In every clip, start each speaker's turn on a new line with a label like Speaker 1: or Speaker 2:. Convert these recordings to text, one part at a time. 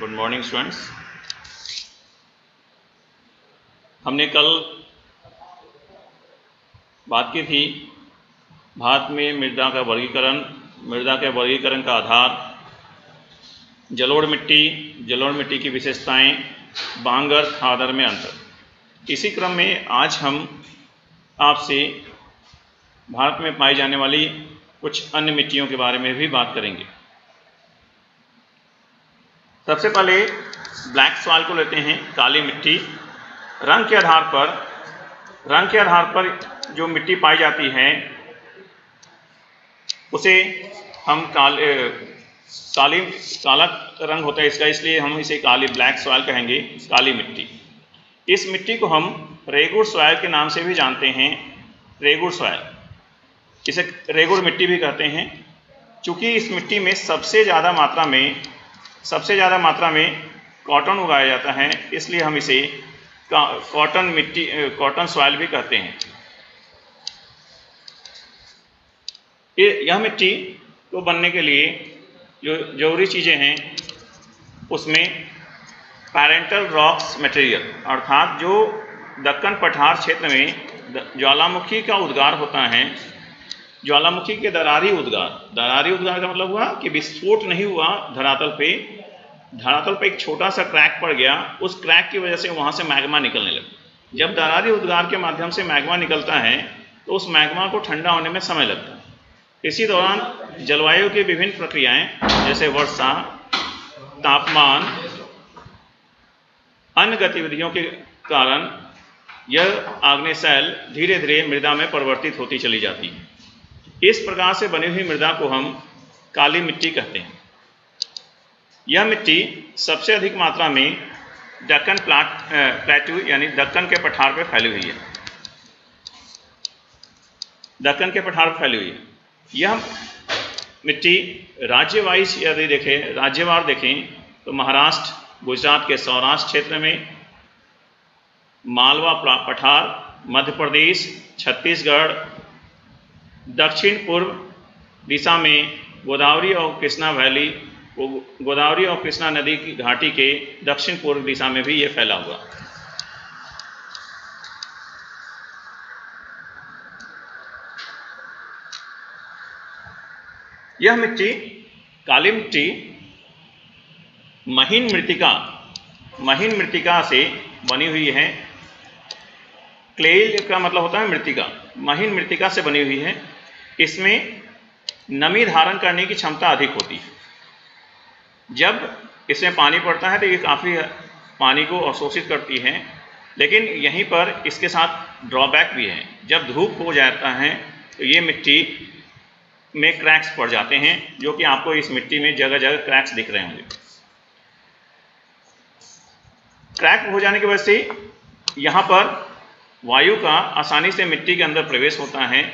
Speaker 1: Good morning students. हमने कल बात की थी भारत में मृदा का वर्गीकरण का आधार, जलोढ़ मिट्टी की विशेषताएं, बांगर खादर में अंतर। इसी क्रम में आज हम आपसे भारत में पाई जाने वाली कुछ अन्य मिट्टियों के बारे में भी बात करेंगे। सबसे पहले ब्लैक सॉइल को लेते हैं, काली मिट्टी। रंग के आधार पर जो मिट्टी पाई जाती है उसे हम काला रंग होता है इसका, इसलिए हम इसे ब्लैक सॉइल कहेंगे, काली मिट्टी। इस मिट्टी को हम रेगुड़ सॉइल के नाम से भी जानते हैं। रेगुड़ सॉइल, इसे रेगुड़ मिट्टी भी कहते हैं। चूँकि इस मिट्टी में सबसे ज़्यादा मात्रा में कॉटन उगाया जाता है, इसलिए हम इसे कॉटन सॉइल भी कहते हैं। यह मिट्टी को बनने के लिए जो जरूरी चीज़ें हैं उसमें पैरेंटल रॉक्स मटेरियल, अर्थात जो दक्कन पठार क्षेत्र में ज्वालामुखी का उद्गार होता है, ज्वालामुखी के दरारी उद्गार का मतलब हुआ कि विस्फोट नहीं हुआ धरातल पे एक छोटा सा क्रैक पड़ गया, उस क्रैक की वजह से वहाँ से मैग्मा निकलने लगा। जब दरारी उद्गार के माध्यम से मैग्मा निकलता है तो उस मैग्मा को ठंडा होने में समय लगता है। इसी दौरान जलवायु की विभिन्न प्रक्रियाएं जैसे वर्षा, तापमान, अन्य गतिविधियों के कारण यह आग्नेयशैल धीरे धीरे मृदा में परिवर्तित होती चली जाती है। इस प्रकार से बनी हुई मृदा को हम काली मिट्टी कहते हैं। यह मिट्टी सबसे अधिक मात्रा में दक्कन प्लेटू यानी दक्कन के पठार पर फैली हुई है। यह मिट्टी राज्यवार देखें तो महाराष्ट्र, गुजरात के सौराष्ट्र क्षेत्र में, मालवा पठार, मध्य प्रदेश, छत्तीसगढ़, दक्षिण पूर्व दिशा में गोदावरी और कृष्णा नदी की घाटी के दक्षिण पूर्व दिशा में भी ये फैला हुआ। यह मिट्टी, काली मिट्टी, महीन मृत्तिका से बनी हुई है। क्ले का मतलब होता है मृत्तिका, महीन मृत्तिका से बनी हुई है। इसमें नमी धारण करने की क्षमता अधिक होती है। जब इसमें पानी पड़ता है तो ये काफ़ी पानी को अवशोषित करती है, लेकिन यहीं पर इसके साथ ड्रॉबैक भी है। जब धूप हो जाता है तो ये मिट्टी में क्रैक्स पड़ जाते हैं, जो कि आपको इस मिट्टी में जगह जगह क्रैक्स दिख रहे होंगे। क्रैक हो जाने की वजह से यहाँ पर वायु का आसानी से मिट्टी के अंदर प्रवेश होता है,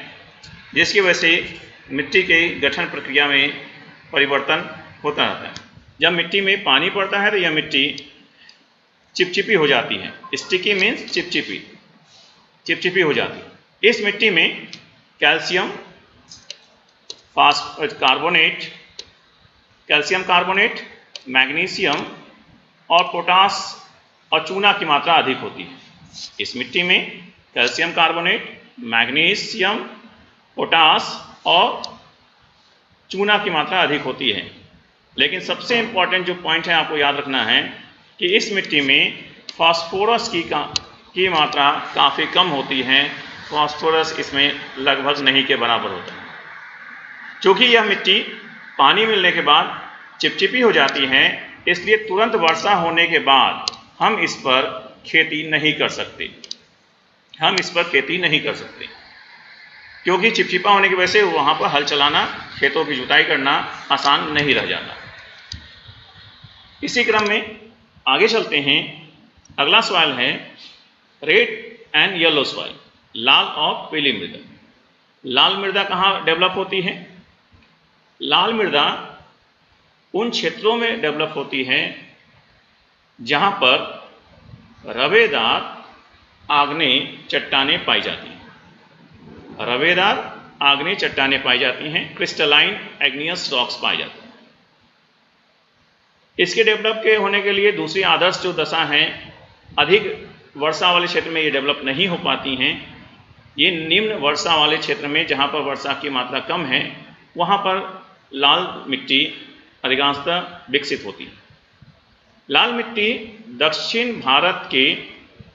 Speaker 1: जिसकी वजह से मिट्टी के गठन प्रक्रिया में परिवर्तन होता रहता है। जब मिट्टी में पानी पड़ता है तो यह मिट्टी चिपचिपी हो जाती है। स्टिकी मीन्स चिपचिपी हो जाती है। इस मिट्टी में कैल्शियम कार्बोनेट, मैग्नीशियम और पोटास और चूना की मात्रा अधिक होती है। इस मिट्टी में कैल्शियम कार्बोनेट, मैग्नीशियम, पोटास और चूना की मात्रा अधिक होती है। लेकिन सबसे इंपॉर्टेंट जो पॉइंट है आपको याद रखना है कि इस मिट्टी में फास्फोरस की मात्रा काफ़ी कम होती है। फास्फोरस इसमें लगभग नहीं के बराबर होता है। क्योंकि यह मिट्टी पानी मिलने के बाद चिपचिपी हो जाती है, इसलिए तुरंत वर्षा होने के बाद हम इस पर खेती नहीं कर सकते। क्योंकि चिपचिपा होने की वजह से वहाँ पर हल चलाना, खेतों की जुताई करना आसान नहीं रह जाता। इसी क्रम में आगे चलते हैं। अगला सवाल है रेड एंड येलो सॉइल, लाल और पीली मृदा। लाल मृदा कहाँ डेवलप होती है? लाल मृदा उन क्षेत्रों में डेवलप होती है जहाँ पर रवेदार आग्नेय चट्टानें पाई जाती हैं। क्रिस्टलाइन एग्नियस रॉक्स पाए जाते हैं। इसके डेवलप के होने के लिए दूसरी आदर्श जो दशा हैं, अधिक वर्षा वाले क्षेत्र में ये डेवलप नहीं हो पाती हैं। ये निम्न वर्षा वाले क्षेत्र में, जहाँ पर वर्षा की मात्रा कम है, वहाँ पर लाल मिट्टी अधिकांशतः विकसित होती है। लाल मिट्टी दक्षिण भारत के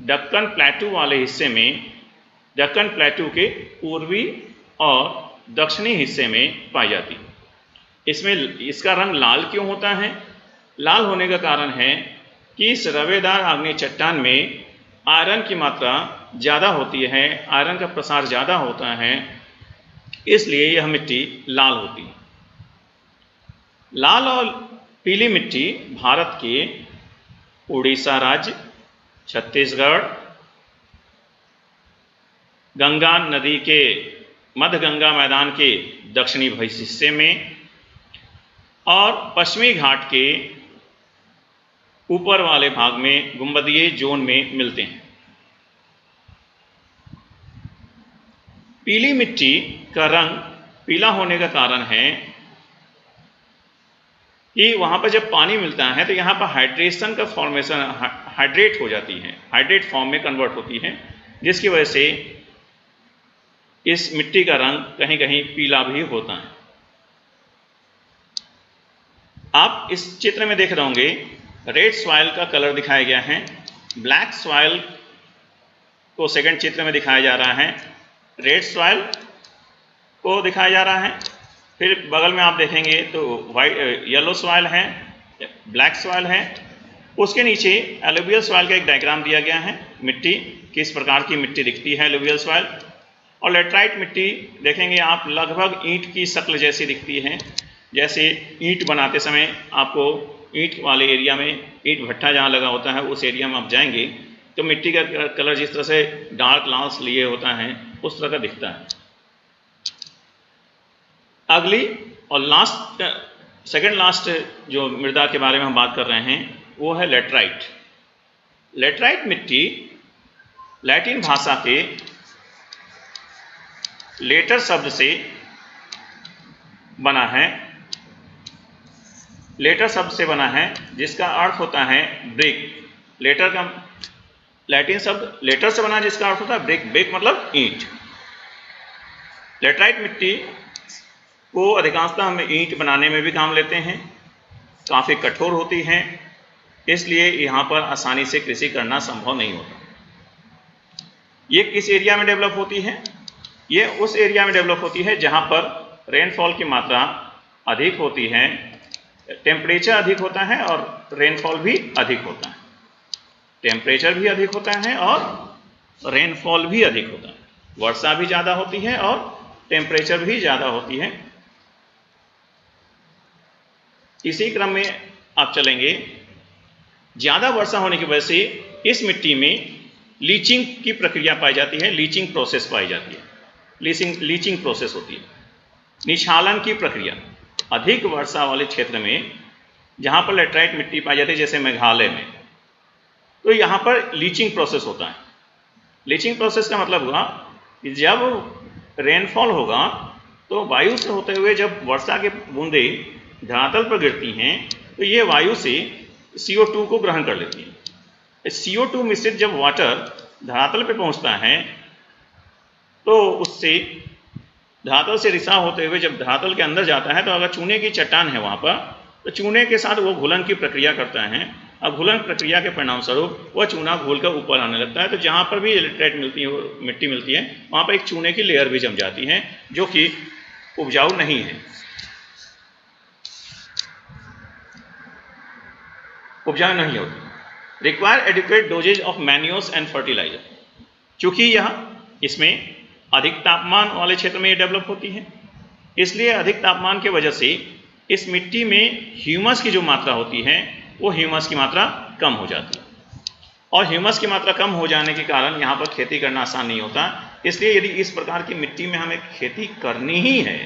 Speaker 1: दक्कन प्लेटू वाले हिस्से में, दक्कन प्लेटू के पूर्वी और दक्षिणी हिस्से में पाई जाती है। इसमें इसका रंग लाल क्यों होता है? लाल होने का कारण है कि इस रवेदार आग्नेय चट्टान में आयरन की मात्रा ज़्यादा होती है, आयरन का प्रसार ज़्यादा होता है, इसलिए यह मिट्टी लाल होती है। लाल और पीली मिट्टी भारत के उड़ीसा राज्य, छत्तीसगढ़, गंगा नदी के मध्य गंगा मैदान के दक्षिणी हिस्से में और पश्चिमी घाट के ऊपर वाले भाग में गुंबदीय जोन में मिलते हैं। पीली मिट्टी का रंग पीला होने का कारण है कि वहाँ पर जब पानी मिलता है तो यहाँ पर हाइड्रेशन का फॉर्मेशन, हाइड्रेट हो जाती है, हाइड्रेट फॉर्म में कन्वर्ट होती है, जिसकी वजह से इस मिट्टी का रंग कहीं कहीं पीला भी होता है। आप इस चित्र में देख रहे होंगे रेड सॉइल का कलर दिखाया गया है, ब्लैक सॉइल को सेकंड चित्र में दिखाया जा रहा है, रेड सॉइल को दिखाया जा रहा है। फिर बगल में आप देखेंगे तो वाइट येलो सॉइल है, ब्लैक सॉइल है, उसके नीचे एलुवियल सॉइल का एक डायग्राम दिया गया है, मिट्टी किस प्रकार की मिट्टी दिखती है एलुवियल सॉइल। और लेटराइट मिट्टी देखेंगे आप लगभग ईंट की शक्ल जैसी दिखती है, जैसे ईंट बनाते समय आपको ईंट वाले एरिया में, ईंट भट्ठा जहाँ लगा होता है उस एरिया में आप जाएंगे तो मिट्टी का कलर जिस तरह से डार्क लाल लिए होता है उस तरह का दिखता है। अगली और लास्ट, सेकंड लास्ट जो मृदा के बारे में हम बात कर रहे हैं वो है लेटराइट। लेटराइट मिट्टी लैटिन भाषा के लेटर शब्द से बना है, लेटर शब्द से बना है जिसका अर्थ होता है ब्रिक। लेटर का लैटिन शब्द लेटर से बना जिसका अर्थ होता है ब्रिक, ब्रिक मतलब ईंट। लेटराइट मिट्टी को अधिकांशतः हम ईंट बनाने में भी काम लेते हैं, काफ़ी कठोर होती हैं, इसलिए यहाँ पर आसानी से कृषि करना संभव नहीं होता। ये किस एरिया में डेवलप होती है? ये उस एरिया में डेवलप होती है जहाँ पर रेनफॉल की मात्रा अधिक होती है, टेम्परेचर अधिक होता है और रेनफॉल भी अधिक होता है। टेम्परेचर भी अधिक होता है और रेनफॉल भी अधिक होता है, वर्षा भी ज़्यादा होती है और टेम्परेचर भी ज़्यादा होती है। इसी क्रम में आप चलेंगे, ज़्यादा वर्षा होने की वजह से इस मिट्टी में लीचिंग की प्रक्रिया पाई जाती है, लीचिंग प्रोसेस पाई जाती है, लीचिंग प्रोसेस होती है, निछालन की प्रक्रिया। अधिक वर्षा वाले क्षेत्र में जहाँ पर लेटराइट मिट्टी पाई जाती है जैसे मेघालय में, तो यहाँ पर लीचिंग प्रोसेस होता है। लीचिंग प्रोसेस का मतलब हुआ कि जब रेनफॉल होगा तो वायु से होते हुए जब वर्षा के बूंदें धरातल पर गिरती हैं तो ये वायु से CO2 को ग्रहण कर लेती है। CO2 मिश्रित जब वाटर धरातल पर पहुँचता है तो उससे धरातल से रिसाव होते हुए जब धरातल के अंदर जाता है तो अगर चूने की चट्टान है वहाँ पर तो चूने के साथ वो घुलन की प्रक्रिया करता है। अब घुलन प्रक्रिया के परिणाम स्वरूप वह चूना घुल कर ऊपर आने लगता है, तो जहाँ पर भी लेटराइट मिलती है, मिट्टी मिलती है, वहाँ पर एक चूने की लेयर भी जम जाती है जो कि उपजाऊ नहीं है, उपजाऊ नहीं होती। Require adequate doses of manures and fertiliser. चूँकि यह इसमें अधिक तापमान वाले क्षेत्र में ये डेवलप होती है, इसलिए अधिक तापमान की वजह से इस मिट्टी में ह्यूमस की जो मात्रा होती है वो ह्यूमस की मात्रा कम हो जाती है, और ह्यूमस की मात्रा कम हो जाने के कारण यहाँ पर खेती करना आसान नहीं होता। इसलिए यदि इस प्रकार की मिट्टी में हमें खेती करनी ही है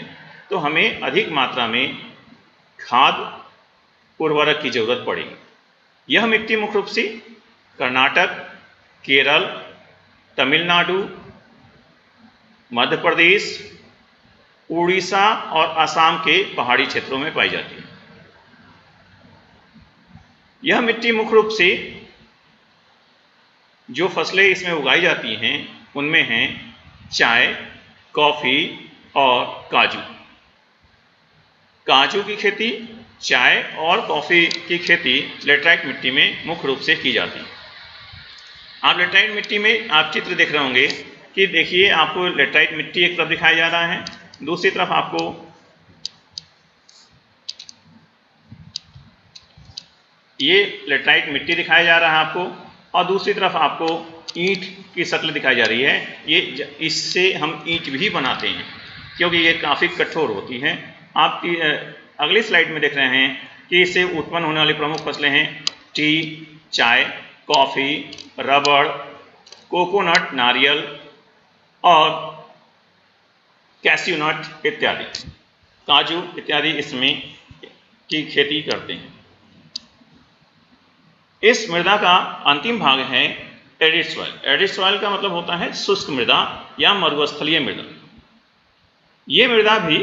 Speaker 1: तो हमें अधिक मात्रा में खाद उर्वरक की जरूरत पड़ेगी। यह मिट्टी मुख्य रूप से कर्नाटक, केरल, तमिलनाडु, मध्य प्रदेश, उड़ीसा और असम के पहाड़ी क्षेत्रों में पाई जाती है। यह मिट्टी मुख्य रूप से जो फसलें इसमें उगाई जाती हैं उनमें हैं चाय, कॉफ़ी और काजू। काजू की खेती, चाय और कॉफ़ी की खेती लेटराइट मिट्टी में मुख्य रूप से की जाती है। आप लेटराइट मिट्टी में आप चित्र देख रहे होंगे कि देखिए आपको लेटराइट मिट्टी एक तरफ दिखाया जा रहा है, दूसरी तरफ आपको ये लेटराइट मिट्टी दिखाया जा रहा है आपको, और दूसरी तरफ आपको ईंट की शक्ल दिखाई जा रही है। ये इससे हम ईंट भी बनाते हैं क्योंकि ये काफ़ी कठोर होती हैं। आप अगली स्लाइड में देख रहे हैं कि इससे उत्पन्न होने वाली प्रमुख फसलें हैं टी, चाय, कॉफ़ी, रबड़, कोकोनट, नारियल और कैश्यू नट इत्यादि, काजू इत्यादि इसमें की खेती करते हैं। इस मृदा का अंतिम भाग है एरिड सॉइल। एरिड सॉइल का मतलब होता है शुष्क मृदा या मरुस्थलीय मृदा। ये मृदा भी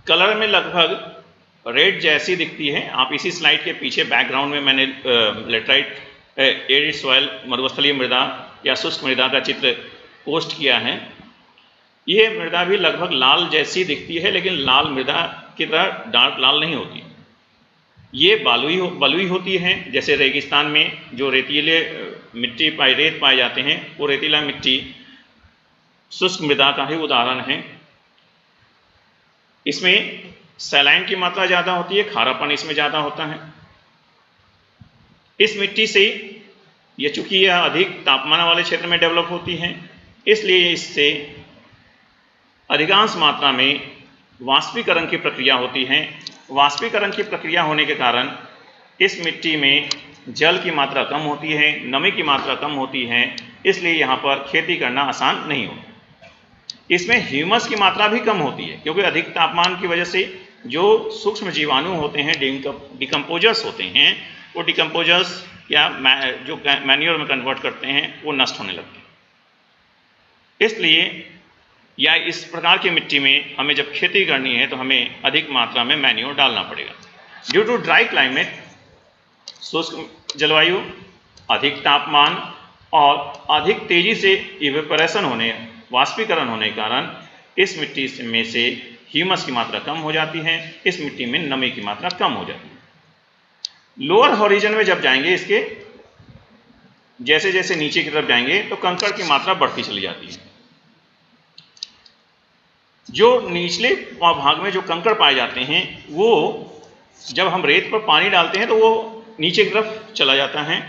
Speaker 1: कलर में लगभग रेड जैसी दिखती है। आप इसी स्लाइड के पीछे बैकग्राउंड में मैंने लेटराइट एरिड सॉइल, मरुस्थलीय मृदा या शुष्क मृदा का चित्र पोस्ट किया है। ये मृदा भी लगभग लाल जैसी दिखती है, लेकिन लाल मृदा की तरह डार्क लाल नहीं होती। ये बलुई होती है, जैसे रेगिस्तान में जो रेतीले मिट्टी रेत पाए जाते हैं, वो रेतीला मिट्टी शुष्क मृदा का ही उदाहरण है। इसमें सैलाइन की मात्रा ज़्यादा होती है, खारापन इसमें ज़्यादा होता है। इस मिट्टी से ये चूंकि यह अधिक तापमान वाले क्षेत्र में डेवलप होती है, इसलिए इससे अधिकांश मात्रा में वाष्पीकरण की प्रक्रिया होती है। वाष्पीकरण की प्रक्रिया होने के कारण इस मिट्टी में जल की मात्रा कम होती है, नमी की मात्रा कम होती है, इसलिए यहाँ पर खेती करना आसान नहीं होता। इसमें ह्यूमस की मात्रा भी कम होती है क्योंकि अधिक तापमान की वजह से जो सूक्ष्म जीवाणु होते हैं, डिकम्पोजर्स होते हैं, वो डिकम्पोजर्स या जो मैन्योर में कन्वर्ट करते हैं, वो नष्ट होने लगते हैं। इसलिए या इस प्रकार की मिट्टी में हमें जब खेती करनी है तो हमें अधिक मात्रा में मैन्योर डालना पड़ेगा। ड्यू टू ड्राई क्लाइमेट, शुष्क जलवायु, अधिक तापमान और अधिक तेजी से इवेपोरेशन होने, वाष्पीकरण होने के कारण इस मिट्टी में से ह्यूमस की मात्रा कम हो जाती है, इस मिट्टी में नमी की मात्रा कम हो जाती है। लोअर हॉरिजन में जब जाएंगे, इसके जैसे जैसे नीचे की तरफ जाएंगे तो कंकड़ की मात्रा बढ़ती चली जाती है। जो निचले भाग में जो कंकड़ पाए जाते हैं, वो जब हम रेत पर पानी डालते हैं तो वो नीचे की तरफ चला जाता है,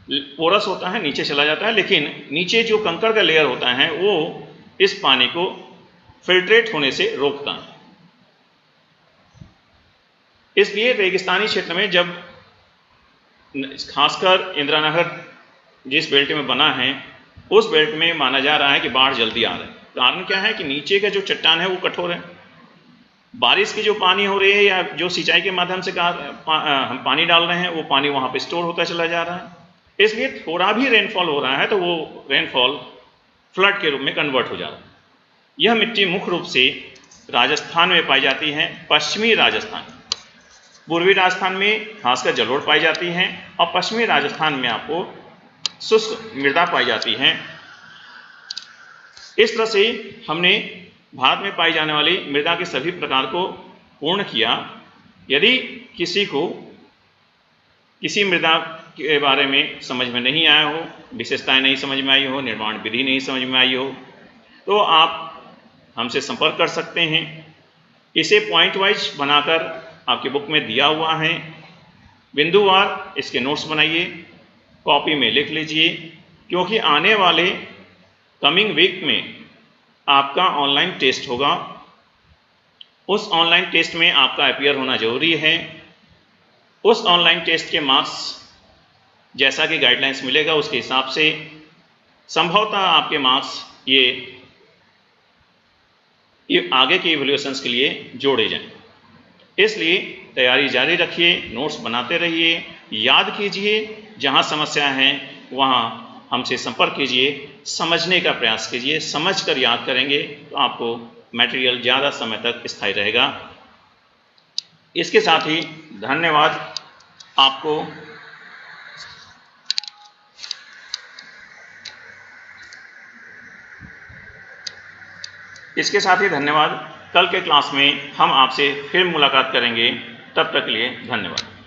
Speaker 1: पोरस होता है, नीचे चला जाता है, लेकिन नीचे जो कंकड़ का लेयर होता है वो इस पानी को फिल्ट्रेट होने से रोकता है। इसलिए रेगिस्तानी क्षेत्र में जब खासकर इंदिरा नहर जिस बेल्ट में बना है, उस बेल्ट में माना जा रहा है कि बाढ़ जल्दी आ रहा है। कारण क्या है कि नीचे का जो चट्टान है वो कठोर है। बारिश की जो पानी हो रही है या जो सिंचाई के माध्यम से हम पानी डाल रहे हैं, वो पानी वहाँ पे स्टोर होता चला जा रहा है। इसलिए थोड़ा भी रेनफॉल हो रहा है तो वो रेनफॉल फ्लड के रूप में कन्वर्ट हो जा रहा है। यह मिट्टी मुख्य रूप से राजस्थान में पाई जाती है, पश्चिमी राजस्थान, पूर्वी राजस्थान में खासकर जलोढ़ पाई जाती है, और पश्चिमी राजस्थान में आपको शुष्क मृदा पाई जाती है। इस तरह से हमने भारत में पाई जाने वाली मृदा के सभी प्रकार को पूर्ण किया। यदि किसी को किसी मृदा के बारे में समझ में नहीं आया हो, विशेषताएं नहीं समझ में आई हो, निर्माण विधि नहीं समझ में आई हो, तो आप हमसे संपर्क कर सकते हैं। इसे पॉइंट वाइज बनाकर आपके बुक में दिया हुआ है। बिंदुवार इसके नोट्स बनाइए, कॉपी में लिख लीजिए, क्योंकि आने वाले कमिंग वीक में आपका ऑनलाइन टेस्ट होगा। उस ऑनलाइन टेस्ट में आपका अपीयर होना जरूरी है। उस ऑनलाइन टेस्ट के मार्क्स जैसा कि गाइडलाइंस मिलेगा उसके हिसाब से संभवतः आपके मार्क्स ये आगे के इवैल्यूएशंस के लिए जोड़े जाएं। इसलिए तैयारी जारी रखिए, नोट्स बनाते रहिए, याद कीजिए, जहाँ समस्या है वहाँ हमसे संपर्क कीजिए, समझने का प्रयास कीजिए। समझकर याद करेंगे तो आपको मटेरियल ज़्यादा समय तक स्थायी रहेगा। इसके साथ ही धन्यवाद। आपको इसके साथ ही धन्यवाद। कल के क्लास में हम आपसे फिर मुलाकात करेंगे, तब तक के लिए धन्यवाद।